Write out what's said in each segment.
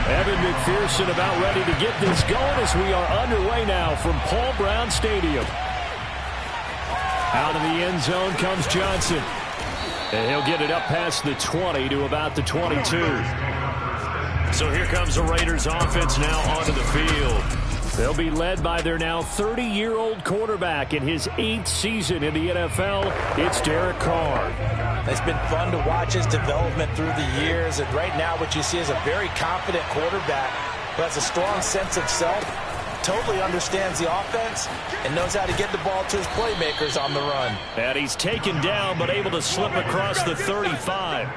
Evan McPherson about ready to get this going as we are underway now from Paul Brown Stadium. Out of the end zone comes Johnson. And he'll get it up past the 20 to about the 22. So here comes the Raiders offense now onto the field. They'll be led by their now 30-year-old quarterback in his 8th season in the NFL. It's Derek Carr. It's been fun to watch his development through the years. And right now what you see is a very confident quarterback who has a strong sense of self, totally understands the offense, and knows how to get the ball to his playmakers on the run. And he's taken down but able to slip across the 35.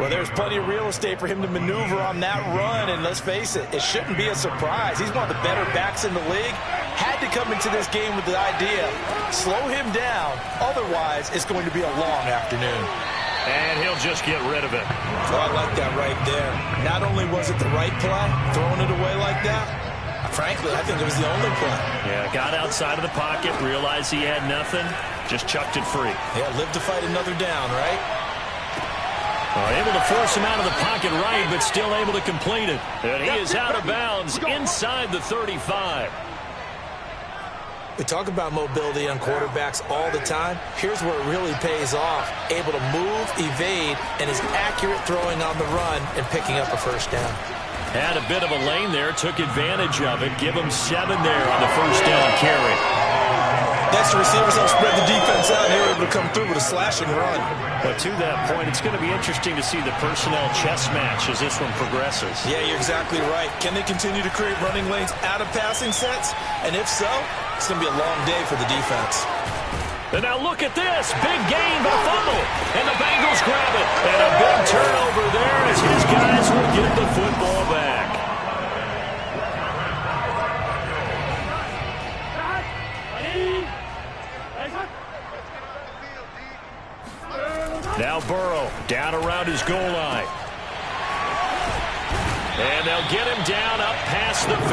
Well, there's plenty of real estate for him to maneuver on that run, and let's face it, it shouldn't be a surprise. He's one of the better backs in the league. Had to come into this game with the idea, slow him down, otherwise it's going to be a long afternoon. And he'll just get rid of it. Oh, I like that right there. Not only was it the right play, throwing it away like that, frankly, I think it was the only play. Yeah, got outside of the pocket, realized he had nothing, just chucked it free. Yeah, live to fight another down, right? Able to force him out of the pocket right, but still able to complete it. And he is out of bounds inside the 35. We talk about mobility on quarterbacks all the time. Here's where it really pays off. Able to move, evade, and is accurate throwing on the run and picking up a first down. Had a bit of a lane there, took advantage of it. Give him 7 there on the first down carry. Next, the receivers help spread the defense out, and they were able to come through with a slashing run. But to that point, it's going to be interesting to see the personnel chess match as this one progresses. Yeah, you're exactly right. Can they continue to create running lanes out of passing sets? And if so, it's going to be a long day for the defense. And now look at this. Big gain, but a fumble. And the Bengals grab it. And a big turnover there as his guys will get the football back. Now Burrow down around his goal line. And they'll get him down up past the 15.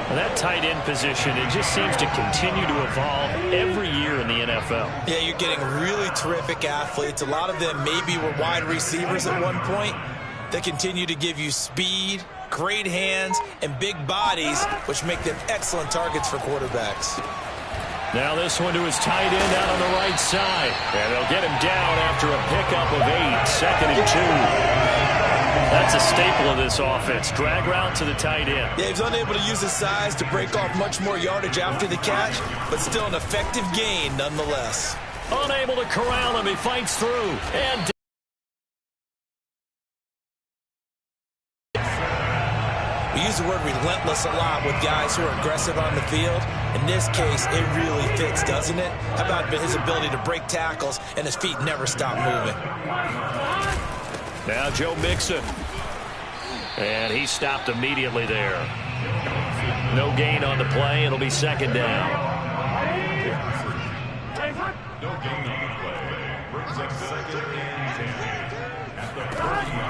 And that tight end position, it just seems to continue to evolve every year in the NFL. Yeah, you're getting really terrific athletes. A lot of them maybe were wide receivers at one point. They continue to give you speed, great hands, and big bodies, which make them excellent targets for quarterbacks. Now this one to his tight end out on the right side. And they'll get him down after a pickup of 8, 2nd and 2. That's a staple of this offense. Drag route to the tight end. Yeah, he's unable to use his size to break off much more yardage after the catch, but still an effective gain nonetheless. Unable to corral him. He fights through. And we use the word relentless a lot with guys who are aggressive on the field. In this case, it really fits, doesn't it? How about his ability to break tackles and his feet never stop moving? Now Joe Mixon. And he stopped immediately there. No gain on the play. It'll be 2nd down.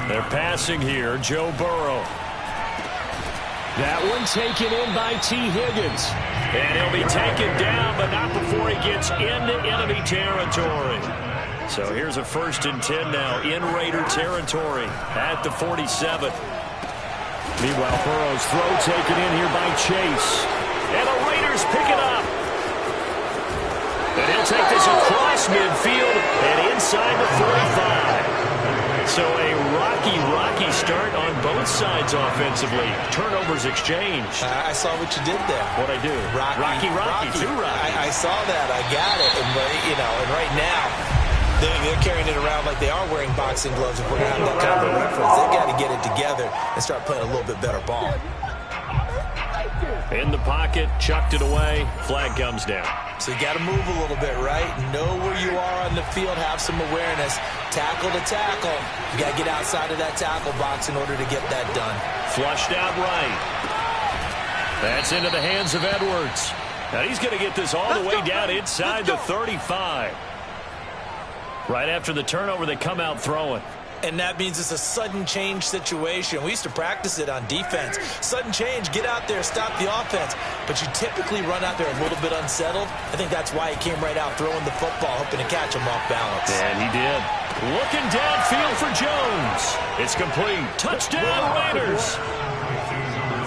They're passing here. Joe Burrow. That one taken in by T. Higgins. And he'll be taken down, but not before he gets into enemy territory. So here's a 1st and 10 now in Raider territory at the 47. Meanwhile, Burrow's throw taken in here by Chase. And the Raiders pick it up. And he'll take this across midfield and inside the 45. So a rocky start on both sides offensively. Turnovers exchanged. I saw what you did there. What'd I do? Rocky. Too rocky. I saw that. I got it. And right now, they're carrying it around like they are wearing boxing gloves. If we're going to have that kind of a reference, they've got to get it together and start playing a little bit better ball. In the pocket, chucked it away. Flag comes down. So you got to move a little bit, right? Know where you are on the field. Have some awareness. Tackle to tackle. You got to get outside of that tackle box in order to get that done. Flushed out right. That's into the hands of Edwards. Now he's going to get this all the way down inside the 35. Right after the turnover, they come out throwing. And that means it's a sudden change situation. We used to practice it on defense. Sudden change, get out there, stop the offense. But you typically run out there a little bit unsettled. I think that's why he came right out throwing the football, hoping to catch him off balance. And he did. Looking downfield for Jones. It's complete. Touchdown, Raiders.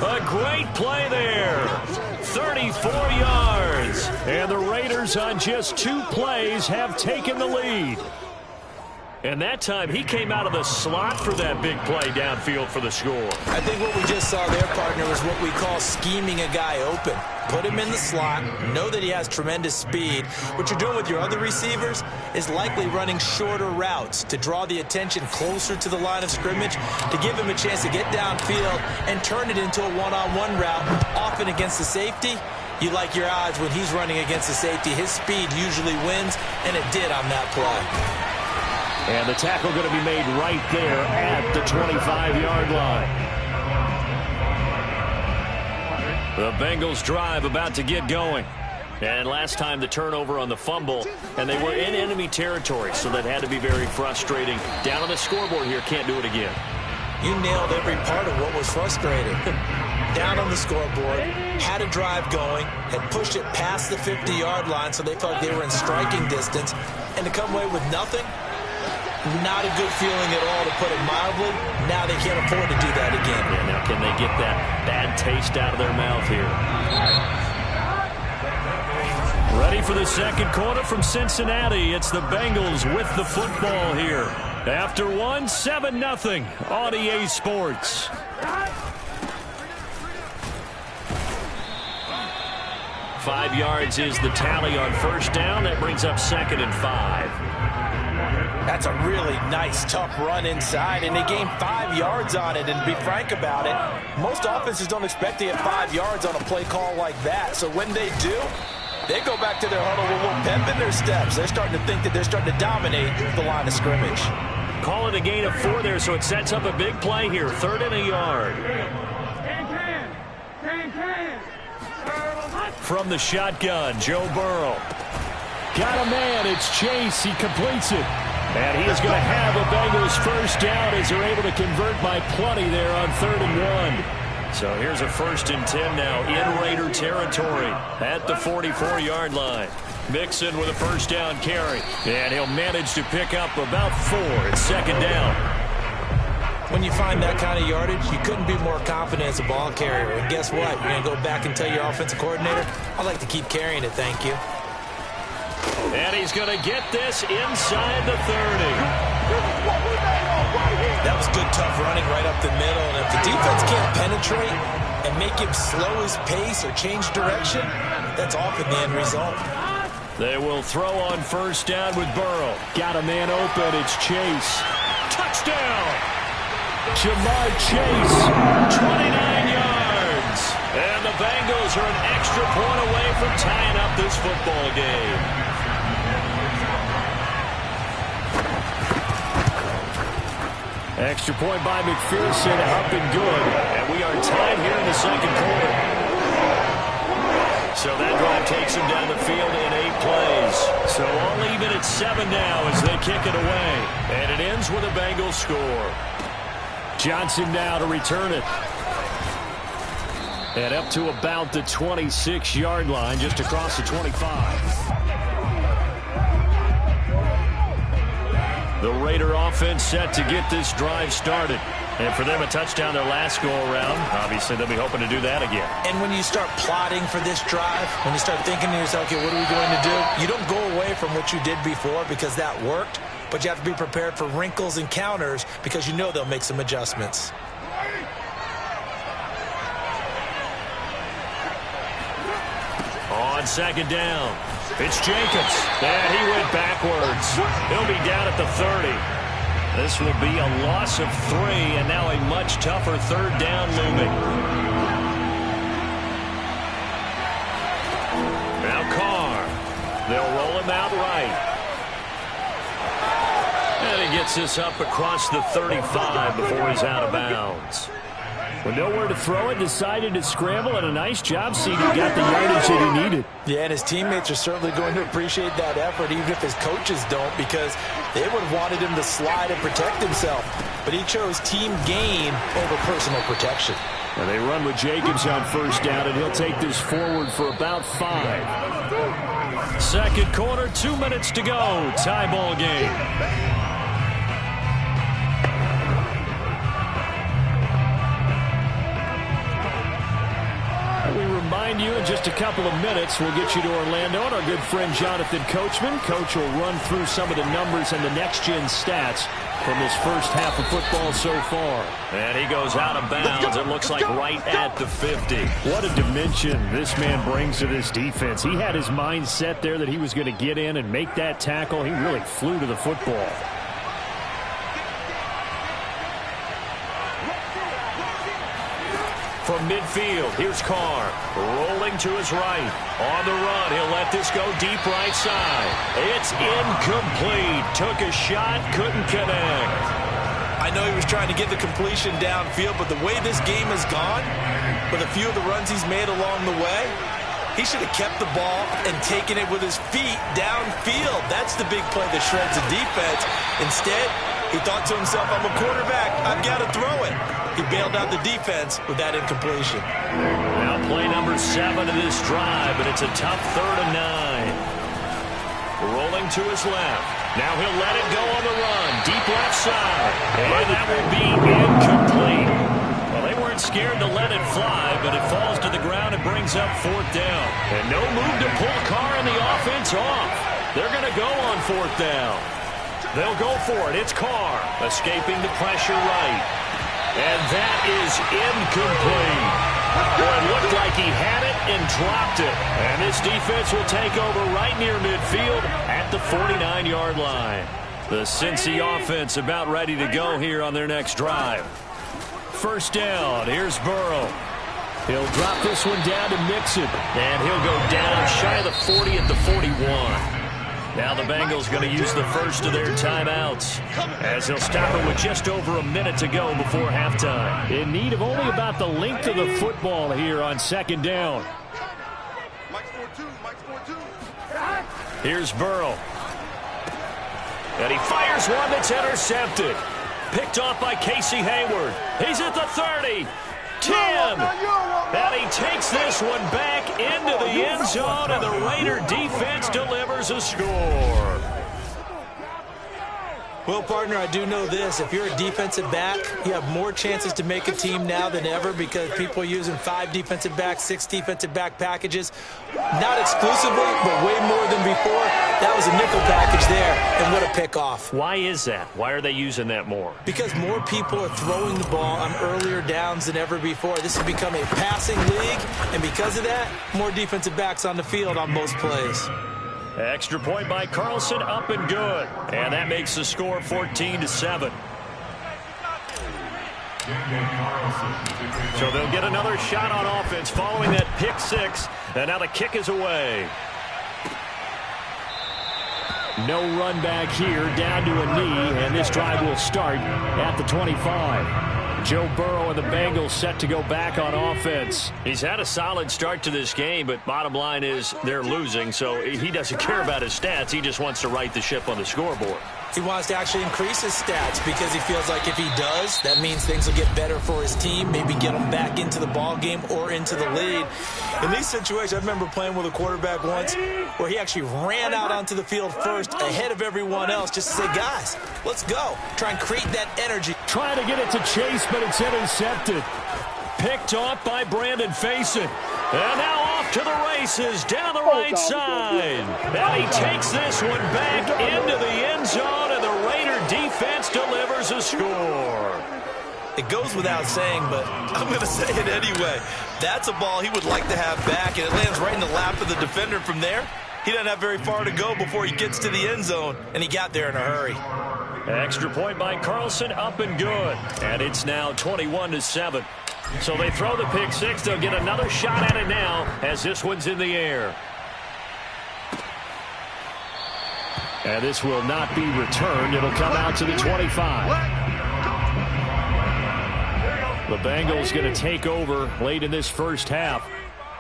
A great play there. 34 yards. And the Raiders on just 2 plays have taken the lead. And that time he came out of the slot for that big play downfield for the score. I think what we just saw there, partner, is what we call scheming a guy open. Put him in the slot, know that he has tremendous speed. What you're doing with your other receivers is likely running shorter routes to draw the attention closer to the line of scrimmage, to give him a chance to get downfield and turn it into a one-on-one route, often against the safety. You like your odds when he's running against the safety. His speed usually wins, and it did on that play. And the tackle going to be made right there at the 25-yard line. The Bengals drive about to get going. And last time the turnover on the fumble, and they were in enemy territory, so that had to be very frustrating. Down on the scoreboard here, can't do it again. You nailed every part of what was frustrating. Down on the scoreboard, had a drive going, had pushed it past the 50-yard line, so they felt like they were in striking distance, and to come away with nothing, not a good feeling at all, to put it mildly. Now they can't afford to do that again. Yeah, now can they get that bad taste out of their mouth here? Ready for the second quarter from Cincinnati. It's the Bengals with the football here. After one, 7-0 on EA Sports. Five yards is the tally on first down. That brings up 2nd and 5. That's a really nice, tough run inside, and they gained 5 yards on it. And to be frank about it, most offenses don't expect to get 5 yards on a play call like that. So when they do, they go back to their huddle with a little pep in their steps. They're starting to think that they're starting to dominate the line of scrimmage. Call it a gain of 4 there, so it sets up a big play here. 3rd and a yard. From the shotgun, Joe Burrow. Got a man, it's Chase, he completes it. And he is going to have a Bengals first down as they're able to convert by plenty there on 3rd and 1. So here's a 1st and 10 now in Raider territory at the 44-yard line. Mixon with a first down carry. And he'll manage to pick up about 4. It's 2nd down. When you find that kind of yardage, you couldn't be more confident as a ball carrier. And guess what? You're going to go back and tell your offensive coordinator, I'd like to keep carrying it, thank you. And he's going to get this inside the 30. That was good, tough running right up the middle. And if the defense can't penetrate and make him slow his pace or change direction, that's often the end result. They will throw on first down with Burrow. Got a man open. It's Chase. Touchdown! Jamar Chase, 29 yards. And the Bengals are an extra point away from tying up this football game. Extra point by McPherson, up and good. And we are tied here in the second quarter. So that drive takes him down the field in 8 plays. So all even at 7 now as they kick it away. And it ends with a Bengals score. Johnson now to return it. And up to about the 26-yard line, just across the 25. The Raider offense set to get this drive started. And for them, a touchdown their last go-around. Obviously, they'll be hoping to do that again. And when you start plotting for this drive, when you start thinking to yourself, okay, what are we going to do? You don't go away from what you did before because that worked, but you have to be prepared for wrinkles and counters because you know they'll make some adjustments. On 2nd down, it's Jacobs. And he went backwards. He'll be down at the 30. This will be a loss of 3, and now a much tougher 3rd down looming. Now Carr. They'll roll him out right. And he gets this up across the 35 before he's out of bounds. With nowhere to throw it, decided to scramble, and a nice job seeing he got the yardage that he needed. Yeah, and his teammates are certainly going to appreciate that effort, even if his coaches don't, because they would have wanted him to slide and protect himself. But he chose team gain over personal protection. And they run with Jacobs on first down, and he'll take this forward for about 5. Second quarter, 2 minutes to go. Tie ball game. just a couple of minutes, we'll get you to Orlando and our good friend Jonathan Coachman. Coach will run through some of the numbers and the next-gen stats from this first half of football so far. And he goes out of bounds. It looks like right at the 50. What a dimension this man brings to this defense. He had his mind set there that he was going to get in and make that tackle. He really flew to the football. From midfield, here's Carr, rolling to his right. On the run, he'll let this go deep right side. It's incomplete. Took a shot, couldn't connect. I know he was trying to get the completion downfield, but the way this game has gone, with a few of the runs he's made along the way, he should have kept the ball and taken it with his feet downfield. That's the big play that shreds the defense. Instead, he thought to himself, I'm a quarterback, I've got to throw it. He bailed out the defense with that incompletion. Now play number 7 of this drive, but it's a tough 3rd and 9. Rolling to his left. Now he'll let it go on the run. Deep left side. And that will be incomplete. Well, they weren't scared to let it fly, but it falls to the ground and brings up 4th down. And no move to pull Carr and the offense off. They're going to go on 4th down. They'll go for it. It's Carr escaping the pressure right. And that is incomplete. Well, it looked like he had it and dropped it. And this defense will take over right near midfield at the 49-yard line. The Cincy offense about ready to go here on their next drive. 1st down. Here's Burrow. He'll drop this one down to Mixon. And he'll go down shy of the 40 at the 41. Now the Bengals going to use the first of their timeouts as they'll stop it with just over a minute to go before halftime. In need of only about the length of the football here on 2nd down. Here's Burrow. And he fires one that's intercepted. Picked off by Casey Hayward. He's at the 30. 10. And he takes this one back into the end zone, and the Raider defense delivers a score. Well, partner, I do know this. If you're a defensive back, you have more chances to make a team now than ever because people are using 5 defensive backs, 6 defensive back packages. Not exclusively, but way more than before. That was a nickel package there, and what a pickoff. Why is that? Why are they using that more? Because more people are throwing the ball on earlier downs than ever before. This has become a passing league, and because of that, more defensive backs on the field on most plays. Extra point by Carlson, up and good. And that makes the score 14-7. So they'll get another shot on offense following that pick 6. And now the kick is away. No run back here, down to a knee, and this drive will start at the 25. Joe Burrow and the Bengals set to go back on offense. He's had a solid start to this game, but bottom line is they're losing, so he doesn't care about his stats. He just wants to right the ship on the scoreboard. He wants to actually increase his stats because he feels like if he does, that means things will get better for his team, maybe get him back into the ball game or into the lead. In these situations, I remember playing with a quarterback once where he actually ran out onto the field first ahead of everyone else just to say, guys, let's go. Try and create that energy. Trying to get it to Chase, but it's intercepted. Picked off by Brandon Faison. And now off to the races down the right side. And he takes this one back into the end zone, and the Raider defense delivers a score. It goes without saying, but I'm going to say it anyway. That's a ball he would like to have back, and it lands right in the lap of the defender from there. He doesn't have very far to go before he gets to the end zone, and he got there in a hurry. Extra point by Carlson, up and good. And it's now 21-7. So they throw the pick 6. They'll get another shot at it now as this one's in the air. And this will not be returned. It'll come out to the 25. The Bengals going to take over late in this first half.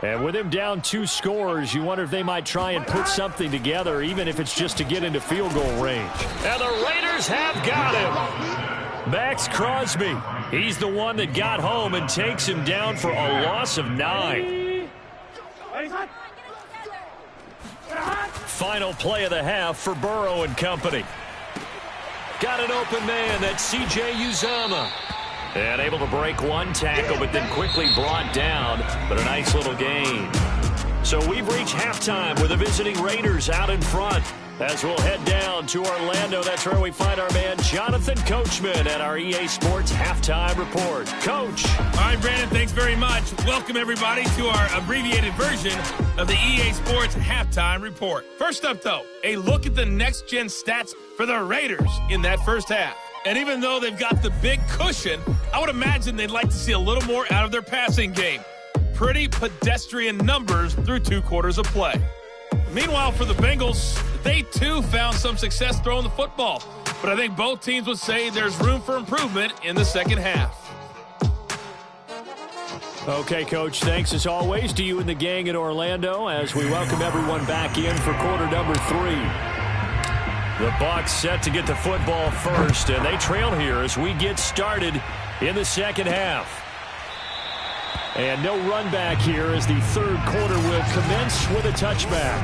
And with him down 2 scores, you wonder if they might try and put something together, even if it's just to get into field goal range. And the Raiders have got him. Max Crosby. He's the one that got home and takes him down for a loss of 9. Final play of the half for Burrow and company. Got an open man. That's C.J. Uzomah. And able to break one tackle, but then quickly brought down. But a nice little gain. So we've reached halftime with the visiting Raiders out in front. As we'll head down to Orlando, that's where we find our man Jonathan Coachman at our EA Sports Halftime Report. Coach. All right, Brandon, thanks very much. Welcome, everybody, to our abbreviated version of the EA Sports Halftime Report. First up, though, a look at the next-gen stats for the Raiders in that first half. And even though they've got the big cushion, I would imagine they'd like to see a little more out of their passing game. Pretty pedestrian numbers through 2 quarters of play. Meanwhile, for the Bengals, they too found some success throwing the football. But I think both teams would say there's room for improvement in the second half. Okay, Coach, thanks as always to you and the gang in Orlando as we welcome everyone back in for quarter number 3. The Bucs set to get the football first, and they trail here as we get started in the second half. And no run back here as the third quarter will commence with a touchback.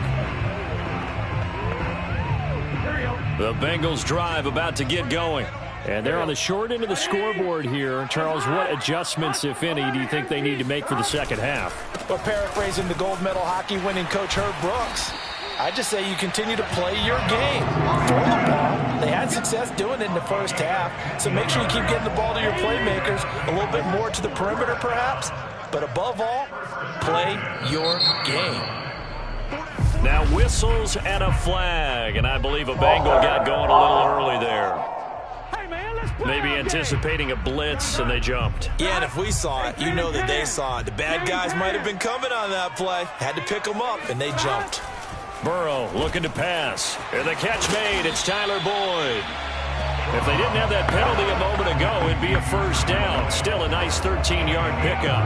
The Bengals drive about to get going. And they're on the short end of the scoreboard here. Charles, what adjustments, if any, do you think they need to make for the second half? Well, paraphrasing the gold medal hockey winning coach Herb Brooks, I just say you continue to play your game. Throw the ball. They had success doing it in the first half, so make sure you keep getting the ball to your playmakers, a little bit more to the perimeter perhaps, but above all, play your game. Now whistles and a flag, and I believe a Bengal got going a little early there. Maybe anticipating a blitz, and they jumped. Yeah, and if we saw it, you know that they saw it. The bad guys might have been coming on that play. Had to pick them up, and they jumped. Burrow looking to pass. And the catch made. It's Tyler Boyd. If they didn't have that penalty a moment ago, it'd be a first down. Still a nice 13-yard pickup.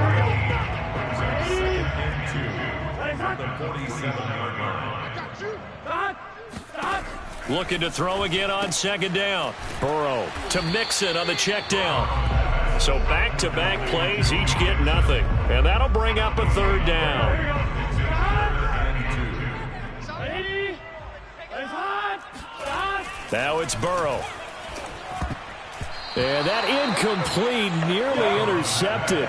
Looking to throw again on second down. Burrow to Mixon on the check down. So back-to-back plays, each get nothing. And that'll bring up a third down. Now it's Burrow. And that incomplete, nearly intercepted.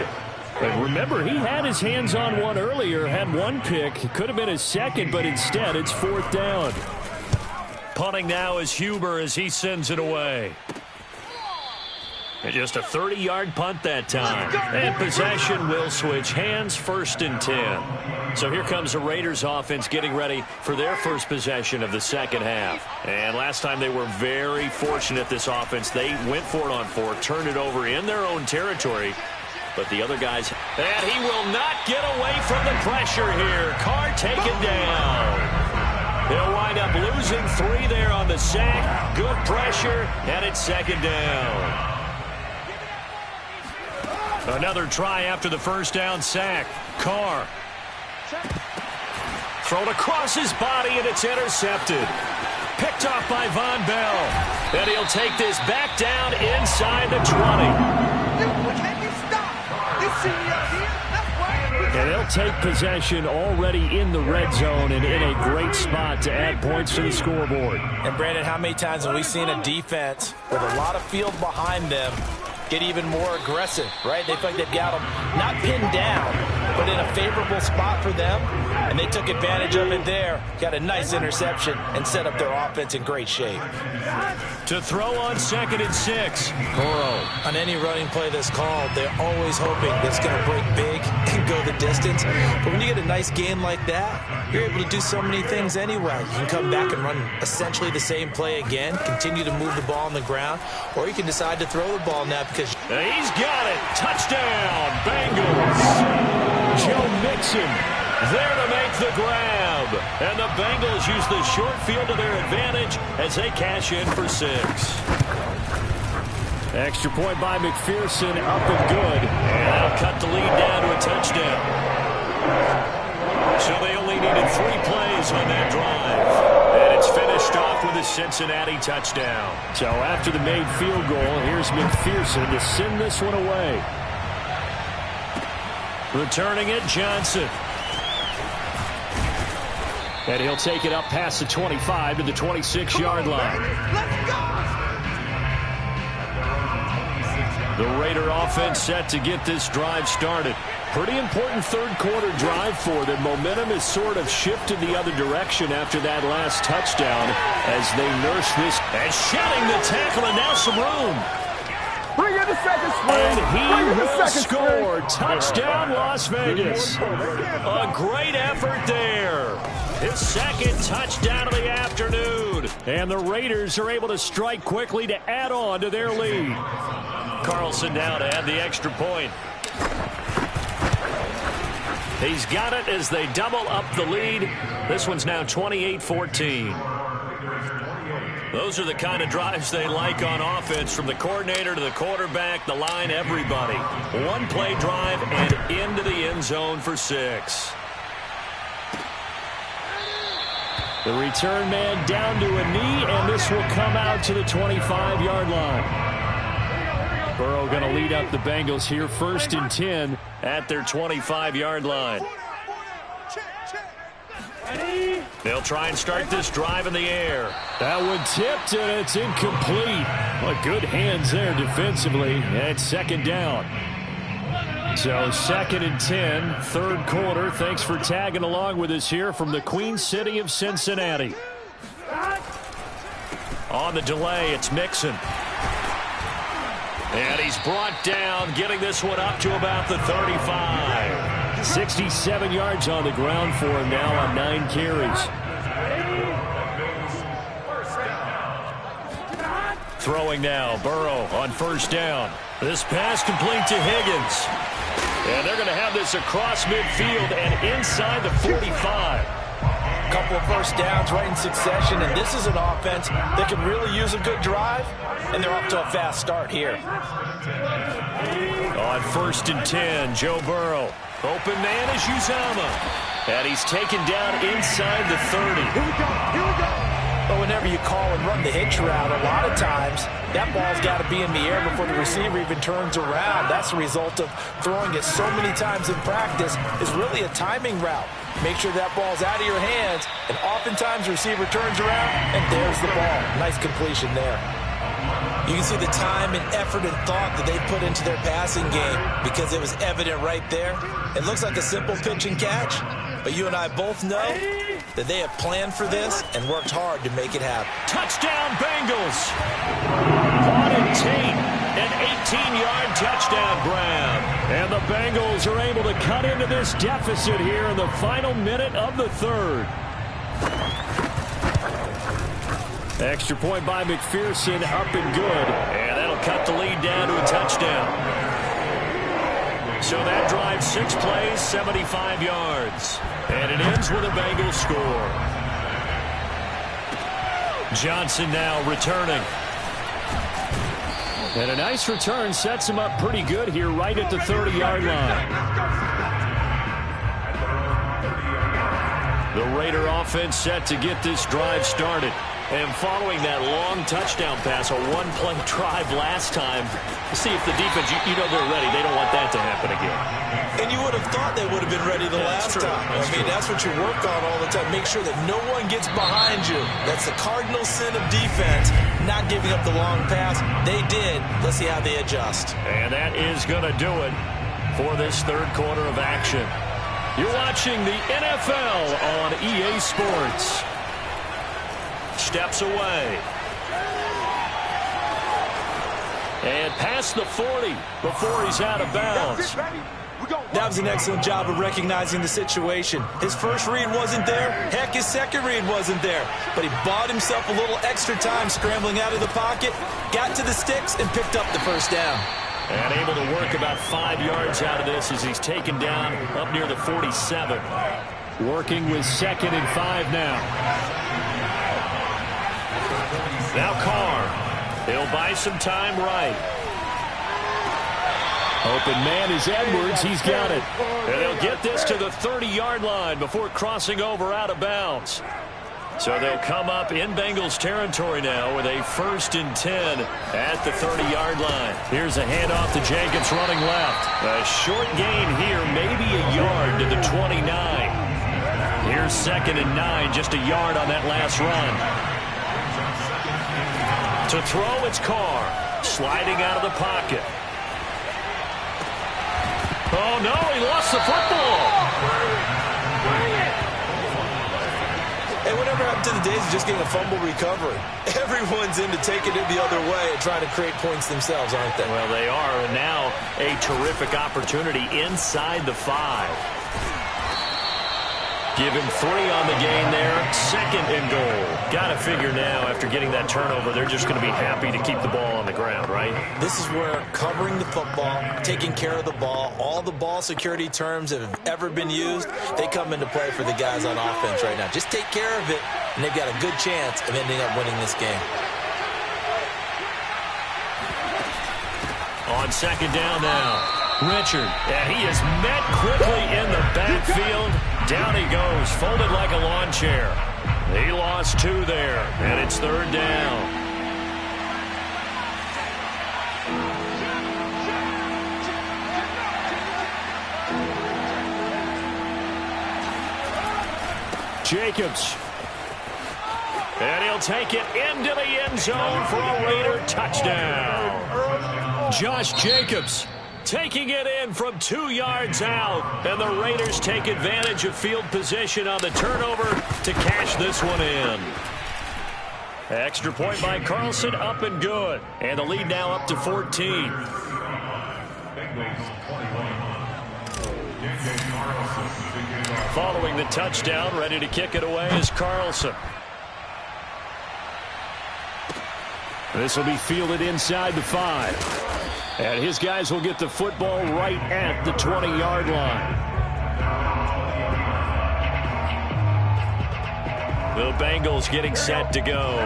And remember, he had his hands on one earlier, had one pick. It could have been his second, but instead it's fourth down. Punting now is Huber as he sends it away. And just a 30-yard punt that time. And possession will switch hands, 1st and 10. So here comes the Raiders offense getting ready for their first possession of the second half. And last time they were very fortunate, this offense. They went for it on 4, turned it over in their own territory. But the other guys, and he will not get away from the pressure here. Carr taken down. He'll wind up losing 3 there on the sack. Good pressure, and it's second down. Another try after the first down sack. Carr. Thrown across his body, and it's intercepted. Picked off by Von Bell. And he'll take this back down inside the 20. And they'll take possession already in the red zone and in a great spot to add points to the scoreboard. And, Brandon, how many times have we seen a defense with a lot of field behind them get even more aggressive, right? They feel like they've got them not pinned down, but in a favorable spot for them, and they took advantage of it there. Got a nice interception and set up their offense in great shape. To throw on 2nd and 6. Burrow. On any running play that's called, they're always hoping that it's going to break big and go the distance. But when you get a nice game like that, you're able to do so many things anyway. You can come back and run essentially the same play again, continue to move the ball on the ground, or you can decide to throw the ball now because he's got it. Touchdown, Bengals. Joe Mixon there to make the grab. And the Bengals use the short field to their advantage as they cash in for 6. Extra point by McPherson, up and good. And that'll cut the lead down to a touchdown. So they only needed 3 plays on that drive. And it's finished off with a Cincinnati touchdown. So after the made field goal, here's McPherson to send this one away. Returning it, Johnson. And he'll take it up past the 25 to the 26-yard line. Let's go! The Raider offense set to get this drive started. Pretty important third-quarter drive for them. Momentum has sort of shifted the other direction after that last touchdown as they nurse this. And shedding the tackle, and now some room. Bring in the second string. And he will score. Touchdown, Las Vegas. A great effort there. His second touchdown of the afternoon. And the Raiders are able to strike quickly to add on to their lead. Carlson now to add the extra point. He's got it as they double up the lead. This one's now 28-14. Those are the kind of drives they like on offense, from the coordinator to the quarterback, the line, everybody. One-play drive and into the end zone for 6. The return man down to a knee, and this will come out to the 25-yard line. Burrow going to lead up the Bengals here, 1st and 10 at their 25-yard line. They'll try and start this drive in the air. That one tipped, and it's incomplete. Well, good hands there defensively, and 2nd down. So 2nd and 10, 3rd quarter. Thanks for tagging along with us here from the Queen City of Cincinnati. On the delay, it's Mixon. And he's brought down, getting this one up to about the 35. 67 yards on the ground for him now on 9 carries. Throwing now, Burrow on 1st down. This pass complete to Higgins. And they're going to have this across midfield and inside the 45. A couple of first downs right in succession, and this is an offense that can really use a good drive, and they're off to a fast start here. On 1st and 10, Joe Burrow. Open man is Uzama. And he's taken down inside the 30. Here we go. But whenever you call and run the hitch route, a lot of times that ball's got to be in the air before the receiver even turns around. That's the result of throwing it so many times in practice. Is really a timing route. Make sure that ball's out of your hands, and oftentimes the receiver turns around, and there's the ball. Nice completion there. You can see the time and effort and thought that they put into their passing game because it was evident right there. It looks like a simple pitch and catch, but you and I both know that they have planned for this and worked hard to make it happen. Touchdown, Bengals. Auden Tate, an 18-yard touchdown grab. And the Bengals are able to cut into this deficit here in the final minute of the 3rd. Extra point by McPherson, up and good. And that'll cut the lead down to a touchdown. So that drives 6 plays, 75 yards. And it ends with a Bengals score. Johnson now returning. And a nice return sets him up pretty good here right at the 30-yard line. The Raider offense set to get this drive started. And following that long touchdown pass, a one-play drive last time, see if the defense, you know they're ready. They don't want that to happen again. And you would have thought they would have been ready the last time. That's what you work on all the time. Make sure that no one gets behind you. That's the cardinal sin of defense, not giving up the long pass. They did. Let's see how they adjust. And that is going to do it for this 3rd quarter of action. You're watching the NFL on EA Sports. Steps away. And past the 40 before he's out of bounds. That was an excellent job of recognizing the situation. His first read wasn't there. Heck, his second read wasn't there. But he bought himself a little extra time scrambling out of the pocket, got to the sticks, and picked up the first down. And able to work about 5 yards out of this as he's taken down up near the 47. Working with 2nd and 5 now. Now Carr. He'll buy some time right. Open man is Edwards. He's got it. And he'll get this to the 30-yard line before crossing over out of bounds. So they'll come up in Bengals territory now with a 1st and 10 at the 30-yard line. Here's a handoff to Jenkins running left. A short gain here, maybe a yard to the 29. Here's 2nd and 9, just a yard on that last run. To throw, it's Carr, sliding out of the pocket. Oh, no, he lost the football. Hey, whatever happened to the days of just getting a fumble recovery? Everyone's into taking it the other way and trying to create points themselves, aren't they? Well, they are, and now a terrific opportunity inside the 5. Give him 3 on the game there. 2nd and goal. Got to figure now, after getting that turnover, they're just going to be happy to keep the ball on the ground, right? This is where covering the football, taking care of the ball, all the ball security terms that have ever been used, they come into play for the guys on offense right now. Just take care of it, and they've got a good chance of ending up winning this game. On 2nd down now. Richard, and he is met quickly in the backfield. Down he goes, folded like a lawn chair. He lost 2 there, and it's 3rd down. Jacobs. And he'll take it into the end zone for a Raider touchdown. Josh Jacobs taking it in from 2 yards out. And the Raiders take advantage of field position on the turnover to cash this one in. Extra point by Carlson, up and good. And the lead now up to 14. Following the touchdown, ready to kick it away is Carlson. This will be fielded inside the 5. And his guys will get the football right at the 20-yard line. The Bengals getting set to go.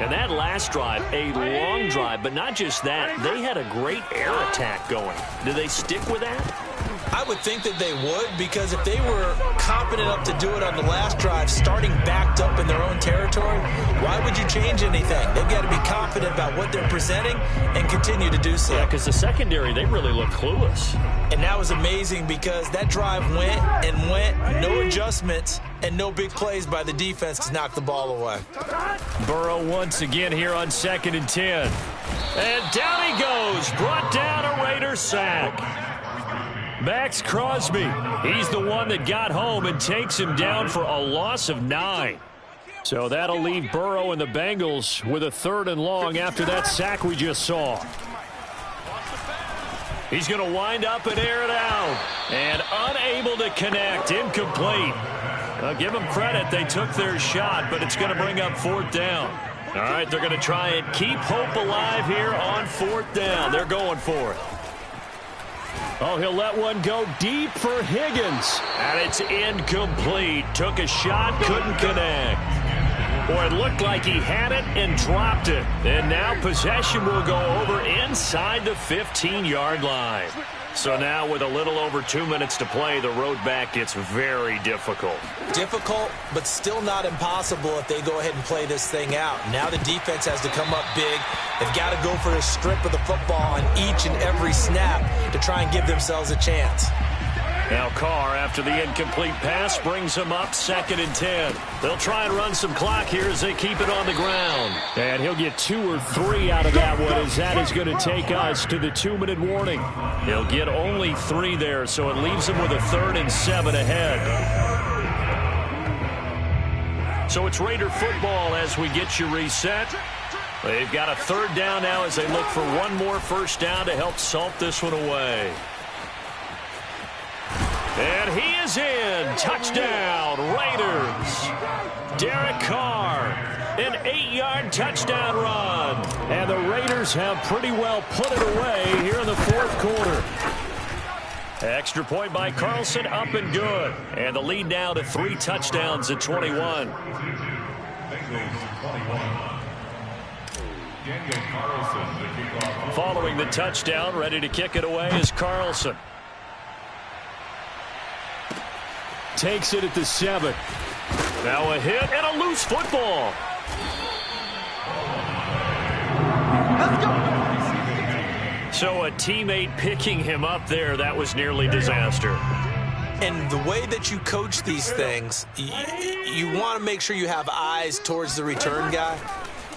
And that last drive, a long drive, but not just that. They had a great air attack going. Do they stick with that? I would think that they would, because if they were confident enough to do it on the last drive, starting backed up in their own territory, why would you change anything? They've got to be confident about what they're presenting and continue to do so. Yeah, because the secondary, they really look clueless. And that was amazing because that drive went and went, no adjustments, and no big plays by the defense to knock the ball away. Burrow once again here on 2nd and 10. And down he goes, brought down a Raider sack. Max Crosby, he's the one that got home and takes him down for a loss of 9. So that'll leave Burrow and the Bengals with a 3rd and long after that sack we just saw. He's going to wind up and air it out. And unable to connect, incomplete. I'll give them credit, they took their shot, but it's going to bring up 4th down. All right, they're going to try and keep hope alive here on 4th down. They're going for it. Oh, he'll let one go deep for Higgins. And it's incomplete. Took a shot, couldn't connect. Boy, it looked like he had it and dropped it. And now possession will go over inside the 15-yard line. So now with a little over 2 minutes to play, the road back gets very difficult. Difficult, but still not impossible if they go ahead and play this thing out. Now the defense has to come up big. They've got to go for a strip of the football on each and every snap to try and give themselves a chance. Now Carr, after the incomplete pass, brings him up 2nd and 10. They'll try and run some clock here as they keep it on the ground. And he'll get 2 or 3 out of that one, as that is going to take us to the 2-minute warning. He'll get only 3 there, so it leaves him with a 3rd and 7 ahead. So it's Raider football as we get you reset. They've got a 3rd down now as they look for one more first down to help salt this one away. And he is in. Touchdown, Raiders. Derek Carr, an 8-yard touchdown run. And the Raiders have pretty well put it away here in the 4th quarter. Extra point by Carlson, up and good. And the lead now to 3 touchdowns at 21. Following the touchdown, ready to kick it away is Carlson. Takes it at the 7. Now a hit and a loose football. Let's go. So a teammate picking him up there, that was nearly disaster. And the way that you coach these things, you want to make sure you have eyes towards the return guy.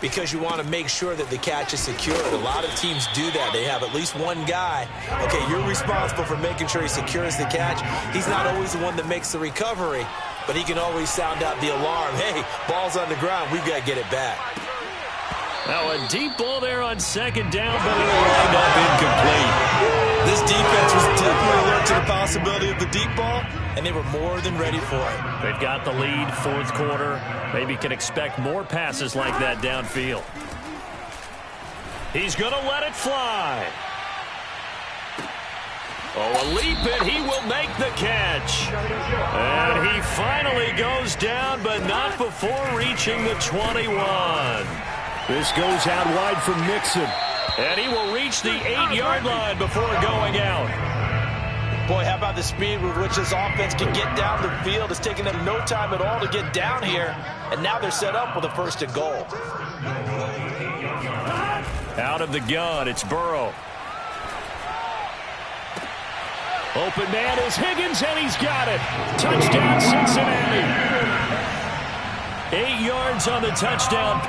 because you want to make sure that the catch is secured. A lot of teams do that. They have at least one guy. Okay, you're responsible for making sure he secures the catch. He's not always the one that makes the recovery, but he can always sound out the alarm. Hey, ball's on the ground. We've got to get it back. Now a deep ball there on second down, but it'll wind up incomplete. This defense was definitely alert to the possibility of the deep ball, and they were more than ready for it. They've got the lead, fourth quarter. Maybe can expect more passes like that downfield. He's going to let it fly. Oh, a leap, and he will make the catch. And he finally goes down, but not before reaching the 21. This goes out wide from Mixon. And he will reach the 8-yard line before going out. Boy, how about the speed with which this offense can get down the field? It's taking them no time at all to get down here. And now they're set up with a 1st and goal. Out of the gun, it's Burrow. Open man is Higgins, and he's got it. Touchdown, Cincinnati. 8 yards on the touchdown.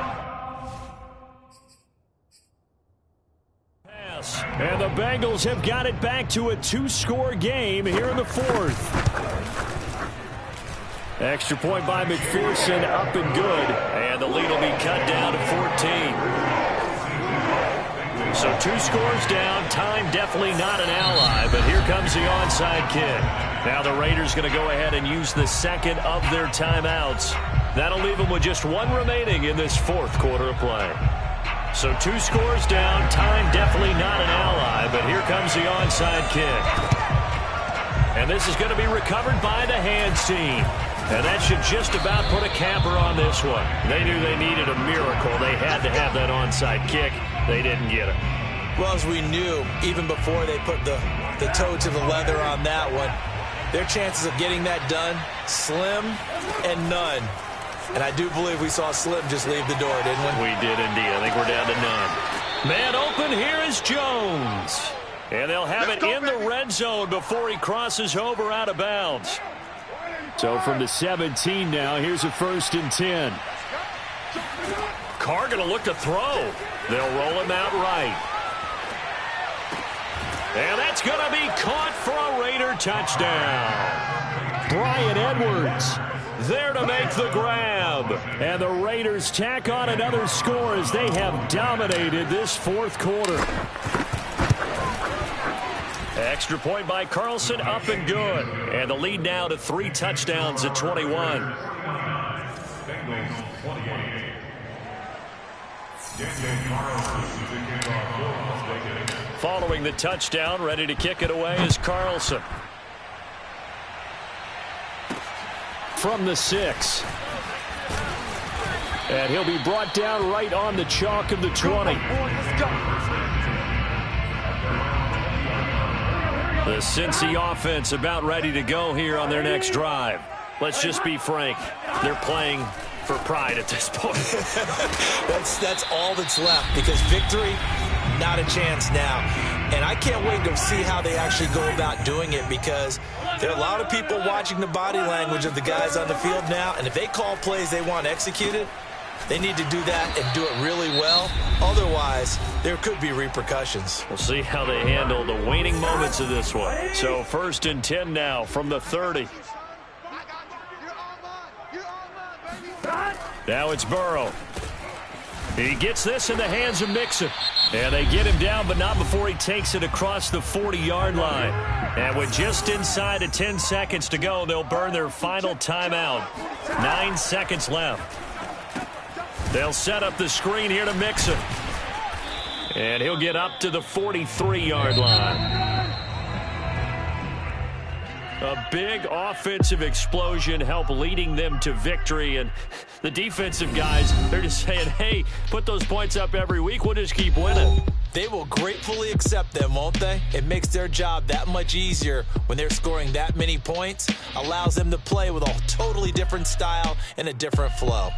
And the Bengals have got it back to a 2-score game here in the 4th. Extra point by McPherson, up and good. And the lead will be cut down to 14. So 2 scores down. Time definitely not an ally, but here comes the onside kick. Now the Raiders going to go ahead and use the second of their timeouts. That'll leave them with just 1 remaining in this 4th quarter of play. So 2 scores down, time definitely not an ally, but here comes the onside kick. And this is going to be recovered by the hands team. And that should just about put a capper on this one. They knew they needed a miracle. They had to have that onside kick. They didn't get it. Well, as we knew, even before they put the toe to the leather on that one, their chances of getting that done, slim and none. And I do believe we saw Slim just leave the door, didn't we? We did indeed. I think we're down to none. Man open, here is Jones. And they'll have it in the red zone before he crosses over out of bounds. So from the 17 now, here's a 1st and 10. Carr going to look to throw. They'll roll him out right. And that's going to be caught for a Raider touchdown. Bryan Edwards there to make the grab. And the Raiders tack on another score as they have dominated this 4th quarter. Extra point by Carlson, up and good. And the lead now to 3 touchdowns at 21. Following the touchdown, ready to kick it away is Carlson. From the 6. And he'll be brought down right on the chalk of the 20. The Cincy offense about ready to go here on their next drive. Let's just be frank. They're playing for pride at this point. That's all that's left, because victory, not a chance now. And I can't wait to see how they actually go about doing it, because there are a lot of people watching the body language of the guys on the field now, and if they call plays they want executed, they need to do that and do it really well. Otherwise, there could be repercussions. We'll see how they handle the waning moments of this one. So 1st and 10 now from the 30. Now it's Burrow. He gets this in the hands of Mixon. And they get him down, but not before he takes it across the 40-yard line. And with just inside of 10 seconds to go, they'll burn their final timeout. 9 seconds left. They'll set up the screen here to Mixon. And he'll get up to the 43-yard line. A big offensive explosion helped leading them to victory. And the defensive guys, they're just saying, hey, put those points up every week. We'll just keep winning. They will gratefully accept them, won't they? It makes their job that much easier when they're scoring that many points. Allows them to play with a totally different style and a different flow.